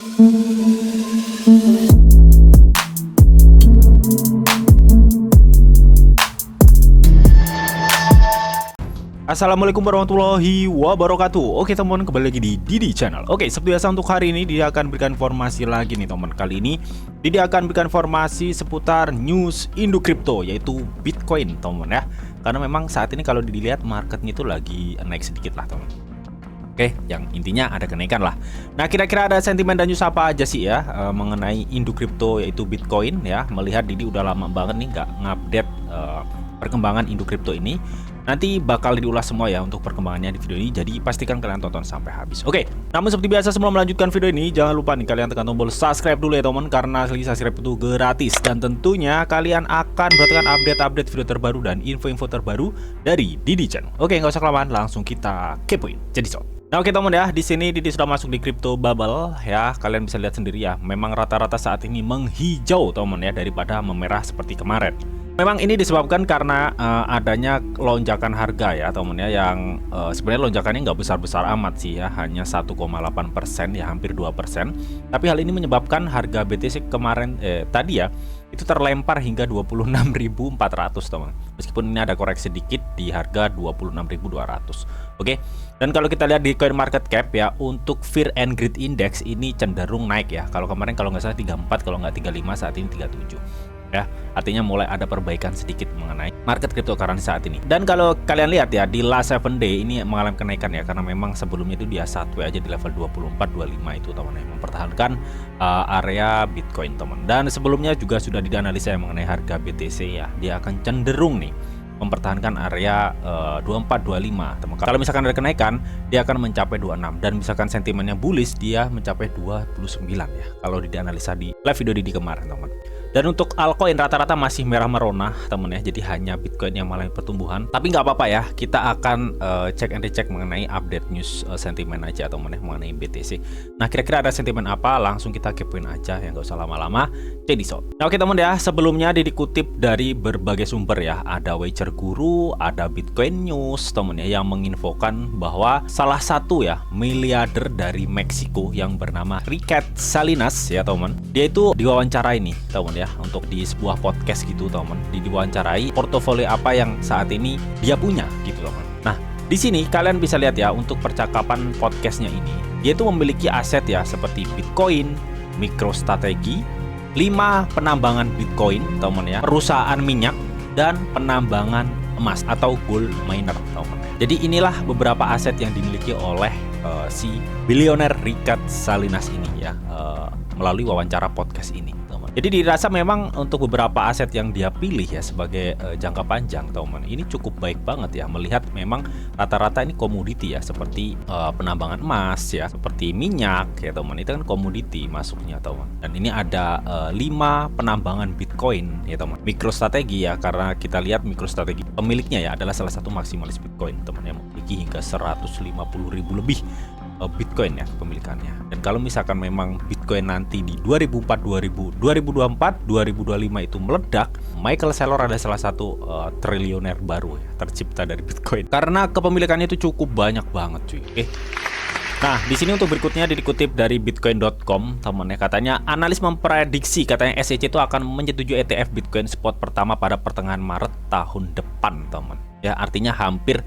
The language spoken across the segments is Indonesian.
Assalamualaikum warahmatullahi wabarakatuh. Oke teman, kembali lagi di Didi Channel. Oke, seperti biasa untuk hari ini Didi akan berikan informasi lagi nih teman. Kali ini Didi akan berikan informasi seputar news Indo Crypto, yaitu Bitcoin teman ya. Karena memang saat ini kalau dilihat marketnya itu lagi naik sedikit lah teman. Oke, yang intinya ada kenaikan lah. Nah, kira-kira ada sentimen dan news apa aja sih ya mengenai Indo Crypto yaitu Bitcoin ya. Melihat Didi udah lama banget nih nggak ngupdate perkembangan Indo Crypto ini. Nanti bakal diulas semua ya untuk perkembangannya di video ini, jadi pastikan kalian tonton sampai habis. Oke, namun seperti biasa sebelum melanjutkan video ini, jangan lupa nih kalian tekan tombol subscribe dulu ya teman, karena subscribe itu gratis. Dan tentunya kalian akan mendapatkan update-update video terbaru dan info-info terbaru dari Didi Channel. Oke, nggak usah kelamaan, langsung kita kepoin. Jadi so. Nah oke teman ya, di sini Didi sudah masuk di crypto bubble ya. Kalian bisa lihat sendiri ya, memang rata-rata saat ini menghijau teman ya, daripada memerah seperti kemarin. Memang ini disebabkan karena adanya lonjakan harga ya teman ya, yang sebenarnya lonjakannya nggak besar-besar amat sih ya, hanya 1,8% ya, hampir 2%. Tapi hal ini menyebabkan harga BTC kemarin tadi ya itu terlempar hingga 26.400 teman. Meskipun ini ada koreksi sedikit di harga 26.200. Oke. Dan kalau kita lihat di coin market cap ya, untuk Fear and Greed Index ini cenderung naik ya. Kalau kemarin kalau nggak salah 34, kalau nggak 35, saat ini 37. Ya, artinya mulai ada perbaikan sedikit mengenai market cryptocurrency saat ini. Dan kalau kalian lihat ya, di last 7 day ini mengalami kenaikan ya, karena memang sebelumnya itu dia sideways aja di level 24-25 itu teman ya, mempertahankan area Bitcoin teman. Dan sebelumnya juga sudah dianalisa yang mengenai harga BTC ya, dia akan cenderung nih mempertahankan area 24-25 teman. Kalau misalkan ada kenaikan, dia akan mencapai 26, dan misalkan sentimennya bullish, dia mencapai 29 ya, kalau dianalisa di live video Didi kemarin teman. Dan untuk altcoin rata-rata masih merah merona temen ya, jadi hanya Bitcoin yang mengalami pertumbuhan. Tapi nggak apa-apa ya, kita akan cek and recheck mengenai update news sentimen aja temen ya, mengenai BTC. Nah kira-kira ada sentimen apa, langsung kita kepoin aja ya, nggak usah lama-lama. Jadi so. Nah oke temen ya, sebelumnya dikutip dari berbagai sumber ya, ada Wager Guru, ada Bitcoin News temen ya, yang menginfokan bahwa salah satu ya miliarder dari Meksiko yang bernama Ricardo Salinas ya temen, dia itu diwawancarai nih temen ya, untuk di sebuah podcast gitu teman, diwawancarai portofolio apa yang saat ini dia punya gitu teman. Nah di sini kalian bisa lihat ya, untuk percakapan podcastnya ini, dia itu memiliki aset ya seperti Bitcoin, MicroStrategy, 5 penambangan Bitcoin teman ya, perusahaan minyak, dan penambangan emas atau gold miner teman. Jadi inilah beberapa aset yang dimiliki oleh si bilioner Ricardo Salinas ini ya, melalui wawancara podcast ini. Jadi dirasa memang untuk beberapa aset yang dia pilih ya sebagai jangka panjang teman, ini cukup baik banget ya, melihat memang rata-rata ini komoditi ya, seperti penambangan emas ya, seperti minyak ya teman, itu kan komoditi masuknya teman. Dan ini ada 5 penambangan Bitcoin ya teman, MicroStrategy ya, karena kita lihat MicroStrategy pemiliknya ya adalah salah satu maksimalis Bitcoin teman, yang memiliki hingga 150.000 lebih Bitcoin ya kepemilikannya. Dan kalau misalkan memang Bitcoin nanti di 2024, 2025 itu meledak, Michael Saylor ada salah satu triliuner baru ya, tercipta dari Bitcoin, karena kepemilikannya itu cukup banyak banget cuy. Nah, di sini untuk berikutnya dikutip dari bitcoin.com teman ya, katanya analis memprediksi katanya SEC itu akan menyetujui ETF Bitcoin spot pertama pada pertengahan Maret tahun depan teman. Ya, artinya hampir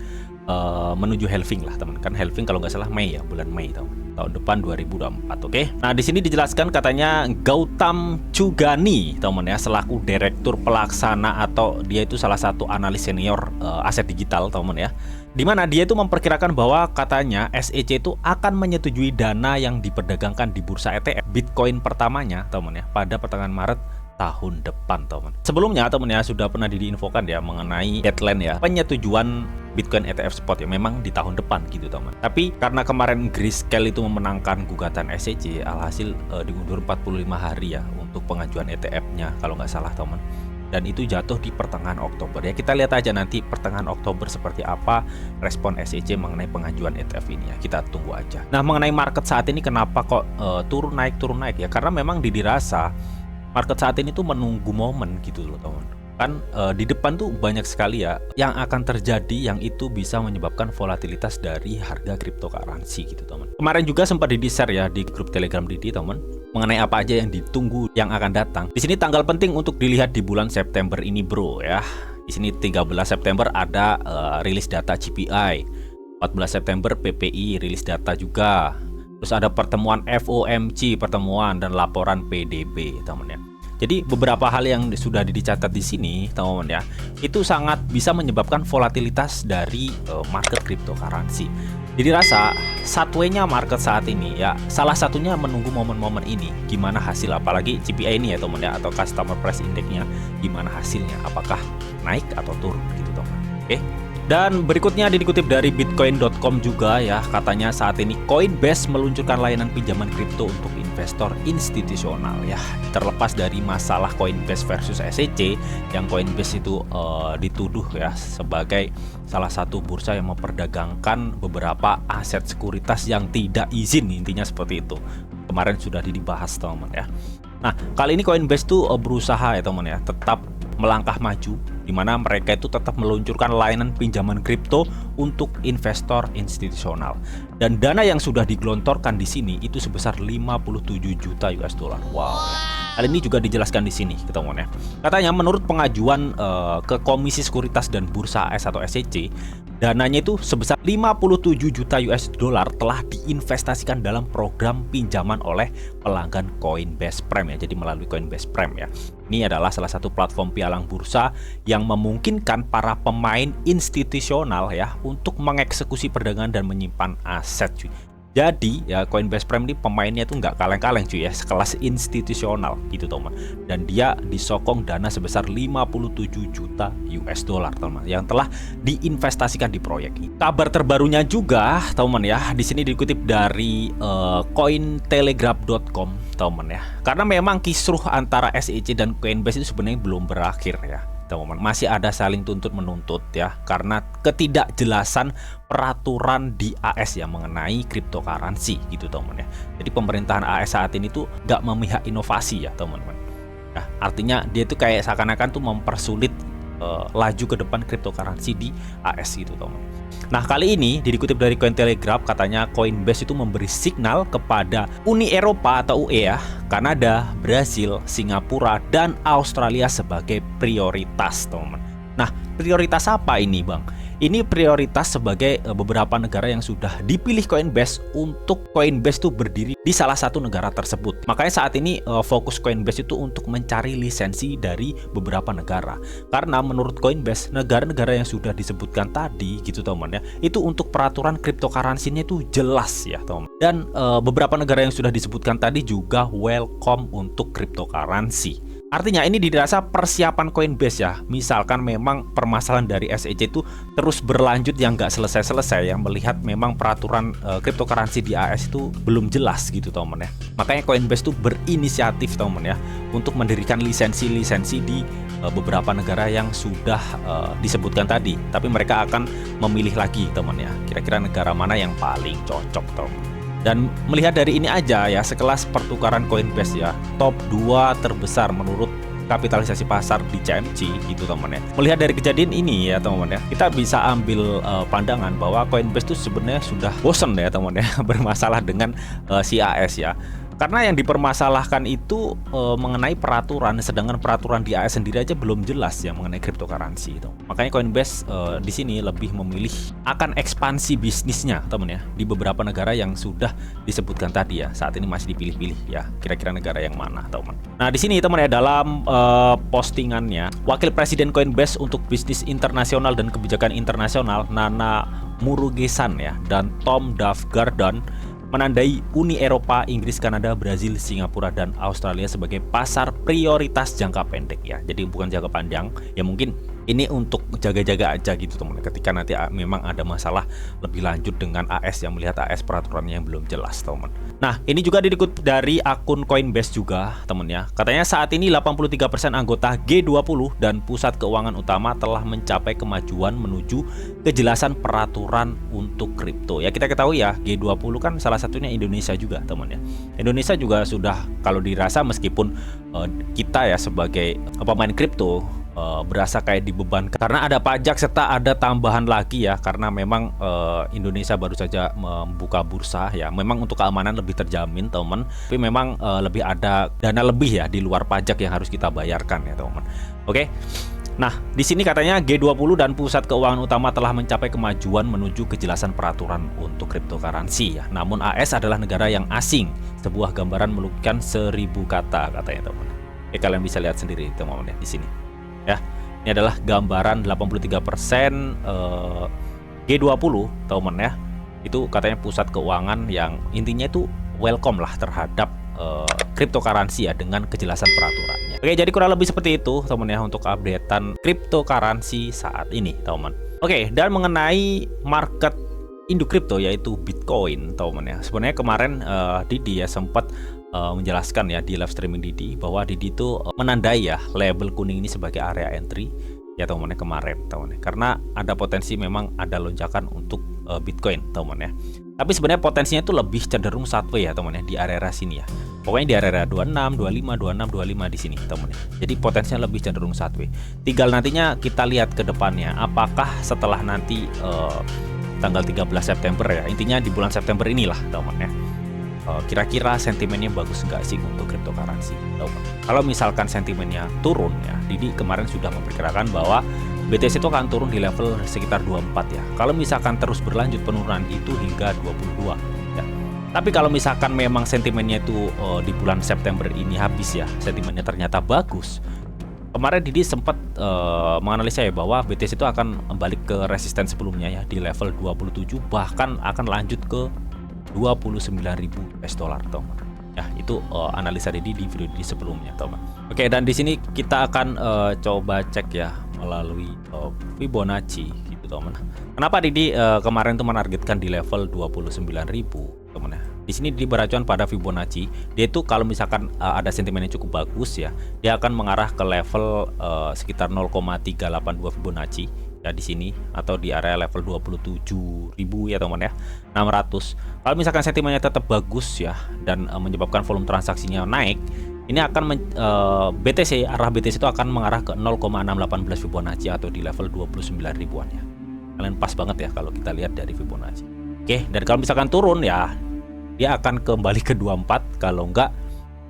menuju halving lah teman, kan halving kalau nggak salah Mei ya, bulan Mei tahun depan 2024. Oke. Nah di sini dijelaskan katanya Gautam Chugani teman ya, selaku direktur pelaksana atau dia itu salah satu analis senior aset digital teman ya, dimana dia itu memperkirakan bahwa katanya SEC itu akan menyetujui dana yang diperdagangkan di bursa ETF Bitcoin pertamanya teman ya, pada pertengahan Maret tahun depan teman. Sebelumnya teman ya sudah pernah diinfokan ya mengenai deadline ya penyetujuan Bitcoin ETF spot ya, memang di tahun depan gitu teman. Tapi karena kemarin Grayscale itu memenangkan gugatan SEC, alhasil diundur 45 hari ya untuk pengajuan ETF-nya kalau nggak salah teman. Dan itu jatuh di pertengahan Oktober ya. Kita lihat aja nanti pertengahan Oktober seperti apa respon SEC mengenai pengajuan ETF ini ya. Kita tunggu aja. Nah mengenai market saat ini kenapa kok turun naik ya, karena memang dirasa market saat ini tuh menunggu momen gitu loh teman. kan di depan tuh banyak sekali ya yang akan terjadi yang itu bisa menyebabkan volatilitas dari harga cryptocurrency gitu teman. Kemarin juga sempat di-share ya di grup Telegram Didi teman, mengenai apa aja yang ditunggu yang akan datang. Di sini tanggal penting untuk dilihat di bulan September ini bro ya. Di sini 13 September ada rilis data CPI, 14 September PPI rilis data juga. Terus ada pertemuan FOMC, pertemuan dan laporan PDB teman ya. Jadi beberapa hal yang sudah dicatat di sini, teman-teman ya, itu sangat bisa menyebabkan volatilitas dari market cryptocurrency. Jadi rasa satwenya market saat ini ya, salah satunya menunggu momen-momen ini, gimana hasil apalagi CPI ini ya teman ya, atau Customer Price Index-nya, gimana hasilnya, apakah naik atau turun gitu teman. Oke. Dan berikutnya dikutip dari bitcoin.com juga ya, katanya saat ini Coinbase meluncurkan layanan pinjaman kripto untuk investor institusional ya. Terlepas dari masalah Coinbase versus SEC, yang Coinbase itu dituduh ya sebagai salah satu bursa yang memperdagangkan beberapa aset sekuritas yang tidak izin, intinya seperti itu. Kemarin sudah dibahas teman ya. Nah, kali ini Coinbase tuh berusaha ya teman ya, tetap melangkah maju, di mana mereka itu tetap meluncurkan layanan pinjaman kripto untuk investor institusional. Dan dana yang sudah digelontorkan di sini itu sebesar 57 juta US dollar. Wow. Hal ini juga dijelaskan di sini, teman ya. Katanya menurut pengajuan ke Komisi Sekuritas dan Bursa AS atau SEC, dananya itu sebesar 57 juta US dollar telah diinvestasikan dalam program pinjaman oleh pelanggan Coinbase Prime ya. Jadi melalui Coinbase Prime ya. Ini adalah salah satu platform pialang bursa yang memungkinkan para pemain institusional ya untuk mengeksekusi perdagangan dan menyimpan aset cuy. Jadi ya Coinbase Prime ini pemainnya tuh nggak kaleng-kaleng cuy ya, sekelas institusional gitu teman. Dan dia disokong dana sebesar 57 juta US dollar teman yang telah diinvestasikan di proyek ini. Kabar terbarunya juga teman ya, di sini dikutip dari cointelegraph.com teman ya. Karena memang kisruh antara SEC dan Coinbase itu sebenarnya belum berakhir ya. Teman, masih ada saling tuntut menuntut ya karena ketidakjelasan peraturan di AS yang mengenai cryptocurrency gitu teman ya. Jadi pemerintahan AS saat ini tuh gak memihak inovasi ya teman-teman. Nah, artinya dia tuh kayak seakan-akan tuh mempersulit laju ke depan cryptocurrency di AS gitu teman. Nah, kali ini dikutip dari Cointelegraph, katanya Coinbase itu memberi signal kepada Uni Eropa atau UE ya, Kanada, Brasil, Singapura, dan Australia sebagai prioritas teman. Nah, prioritas apa ini Bang? Ini prioritas sebagai beberapa negara yang sudah dipilih Coinbase untuk Coinbase itu berdiri di salah satu negara tersebut. Makanya saat ini fokus Coinbase itu untuk mencari lisensi dari beberapa negara. Karena menurut Coinbase, negara-negara yang sudah disebutkan tadi gitu teman ya, itu untuk peraturan cryptocurrency-nya itu jelas ya teman. Dan beberapa negara yang sudah disebutkan tadi juga welcome untuk cryptocurrency. Artinya ini dirasa persiapan Coinbase ya. Misalkan memang permasalahan dari SEC itu terus berlanjut yang nggak selesai-selesai ya, melihat memang peraturan cryptocurrency di AS itu belum jelas gitu teman ya. Makanya Coinbase itu berinisiatif teman ya untuk mendirikan lisensi-lisensi di beberapa negara yang sudah disebutkan tadi. Tapi mereka akan memilih lagi teman ya, kira-kira negara mana yang paling cocok teman. Dan melihat dari ini aja ya, sekelas pertukaran Coinbase ya, top 2 terbesar menurut kapitalisasi pasar di CMC gitu teman ya. Melihat dari kejadian ini ya teman ya, kita bisa ambil pandangan bahwa Coinbase itu sebenarnya sudah bosen ya teman ya bermasalah dengan si AS ya. Karena yang dipermasalahkan itu mengenai peraturan, sedangkan peraturan di AS sendiri aja belum jelas ya mengenai cryptocurrency itu. Makanya Coinbase di sini lebih memilih akan ekspansi bisnisnya teman ya di beberapa negara yang sudah disebutkan tadi ya. Saat ini masih dipilih-pilih ya, kira-kira negara yang mana teman. Nah, di sini teman ya, dalam postingannya Wakil Presiden Coinbase untuk bisnis internasional dan kebijakan internasional Nana Murugesan ya dan Tom Davgardan menandai Uni Eropa, Inggris, Kanada, Brasil, Singapura, dan Australia sebagai pasar prioritas jangka pendek ya. Jadi bukan jangka panjang, ya mungkin ini untuk jaga-jaga aja gitu teman. Ketika nanti memang ada masalah lebih lanjut dengan AS yang melihat AS peraturannya yang belum jelas teman. Nah, ini juga dikutip dari akun Coinbase juga teman ya. Katanya saat ini 83% anggota G20 dan pusat keuangan utama telah mencapai kemajuan menuju kejelasan peraturan untuk kripto. Ya kita ketahui ya, G20 kan salah satunya Indonesia juga teman ya. Indonesia juga sudah kalau dirasa meskipun kita ya sebagai pemain kripto berasa kayak dibebankan karena ada pajak serta ada tambahan lagi ya, karena memang Indonesia baru saja membuka bursa ya. Memang untuk keamanan lebih terjamin teman, tapi memang lebih ada dana lebih ya di luar pajak yang harus kita bayarkan ya teman. Oke. Nah, di sini katanya G20 dan pusat keuangan utama telah mencapai kemajuan menuju kejelasan peraturan untuk cryptocurrency ya. Namun AS adalah negara yang asing. Sebuah gambaran melukiskan 1000 kata katanya teman. Oke, kalian bisa lihat sendiri teman-teman ya di sini. Ya. Ini adalah gambaran 83% G20 teman ya. Itu katanya pusat keuangan yang intinya itu welcome lah terhadap cryptocurrency ya dengan kejelasan peraturannya. Oke, jadi kurang lebih seperti itu teman ya untuk updatean cryptocurrency saat ini teman. Oke, dan mengenai market induk kripto yaitu Bitcoin teman ya. Sebenarnya kemarin Didi ya sempat menjelaskan ya di live streaming Didi bahwa Didi itu menandai ya label kuning ini sebagai area entry ya teman-teman kemarin teman ya. Karena ada potensi memang ada lonjakan untuk Bitcoin teman ya. Tapi sebenarnya potensinya itu lebih cenderung sideways ya teman ya di area sini ya. Pokoknya di area 26, 25, 26, 25 di sini teman ya. Jadi potensinya lebih cenderung sideways. Tinggal nantinya kita lihat ke depannya apakah setelah nanti tanggal 13 September ya. Intinya di bulan September inilah teman ya. Kira-kira sentimennya bagus nggak sih untuk cryptocurrency teman. Kalau misalkan sentimennya turun ya, Didi kemarin sudah memperkirakan bahwa BTC itu akan turun di level sekitar 24 ya. Kalau misalkan terus berlanjut penurunan itu hingga 22 ya. Tapi kalau misalkan memang sentimennya itu di bulan September ini habis ya, sentimennya ternyata bagus. Kemarin Didi sempat menganalisa ya bahwa BTC itu akan balik ke resisten sebelumnya ya di level 27, bahkan akan lanjut ke 29.000 US dollar teman. Ya, itu analisa Didi di video Didi sebelumnya teman. Oke, dan di sini kita akan coba cek ya melalui Fibonacci gitu teman. Kenapa Didi kemarin tuh menargetkan di level 29.000 teman ya. Di sini Didi beracuan pada Fibonacci. Dia itu kalau misalkan ada sentimen yang cukup bagus ya, dia akan mengarah ke level sekitar 0,382 Fibonacci ya di sini atau di area level 27.000 ya teman ya, 600. Kalau misalkan sentimennya tetap bagus ya dan menyebabkan volume transaksinya naik, ini akan BTC, arah BTC itu akan mengarah ke 0,618 Fibonacci atau di level 29 ribuan ya. Kalian pas banget ya kalau kita lihat dari Fibonacci. Oke, dan kalau misalkan turun ya dia akan kembali ke 24, kalau enggak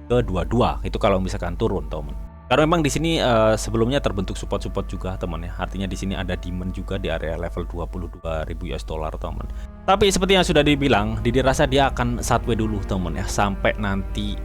ke 22. Itu kalau misalkan turun teman. Karena memang di sini sebelumnya terbentuk support-support juga teman ya. Artinya di sini ada demand juga di area level 22.000 US dollar teman. Tapi seperti yang sudah dibilang, Didi rasa dia akan sideways dulu teman ya sampai nanti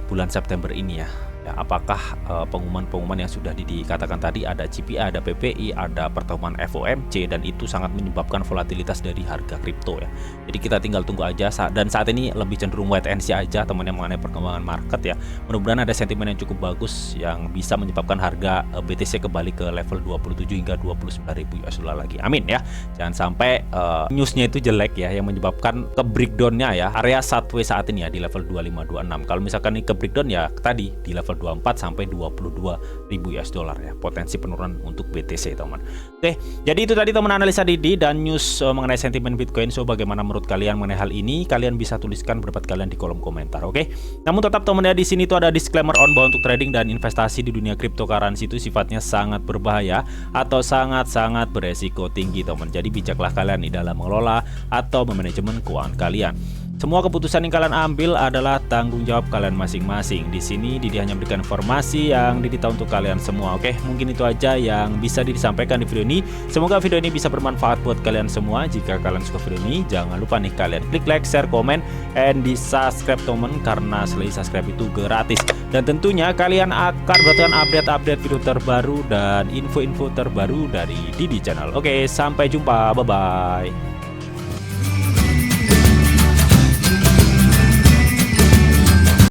bulan September ini ya. Ya, apakah pengumuman-pengumuman yang sudah dikatakan tadi, ada CPI, ada PPI, ada pertemuan FOMC, dan itu sangat menyebabkan volatilitas dari harga kripto ya. Jadi kita tinggal tunggu aja, dan saat ini lebih cenderung wait and see aja teman yang mengenai perkembangan market ya. Mudah-mudahan ada sentimen yang cukup bagus yang bisa menyebabkan harga BTC kembali ke level 27 hingga 29.000 US dollar lagi. Amin ya. Jangan sampai newsnya itu jelek ya yang menyebabkan ke breakdownnya ya area sideways saat ini ya di level 2526. Kalau misalkan ini ke breakdown ya tadi di level 24 sampai 22.000 US dollar ya, potensi penurunan untuk BTC teman. Oke, jadi itu tadi teman analisa Didi dan news mengenai sentimen Bitcoin. So bagaimana menurut kalian mengenai hal ini? Kalian bisa tuliskan pendapat kalian di kolom komentar. Oke. Namun tetap teman ya, di sini tuh ada disclaimer on bahwa untuk trading dan investasi di dunia cryptocurrency itu sifatnya sangat berbahaya atau sangat-sangat beresiko tinggi teman. Jadi bijaklah kalian di dalam mengelola atau memanajemen keuangan kalian. Semua keputusan yang kalian ambil adalah tanggung jawab kalian masing-masing. Di sini Didi hanya memberikan informasi yang Didi tahu untuk kalian semua. Oke, mungkin itu aja yang bisa Didi sampaikan di video ini. Semoga video ini bisa bermanfaat buat kalian semua. Jika kalian suka video ini, jangan lupa nih kalian klik like, share, komen, and di subscribe teman, karena selain subscribe itu gratis. Dan tentunya kalian akan mendapatkan update-update video terbaru dan info-info terbaru dari Didi Channel. Oke, sampai jumpa. Bye-bye.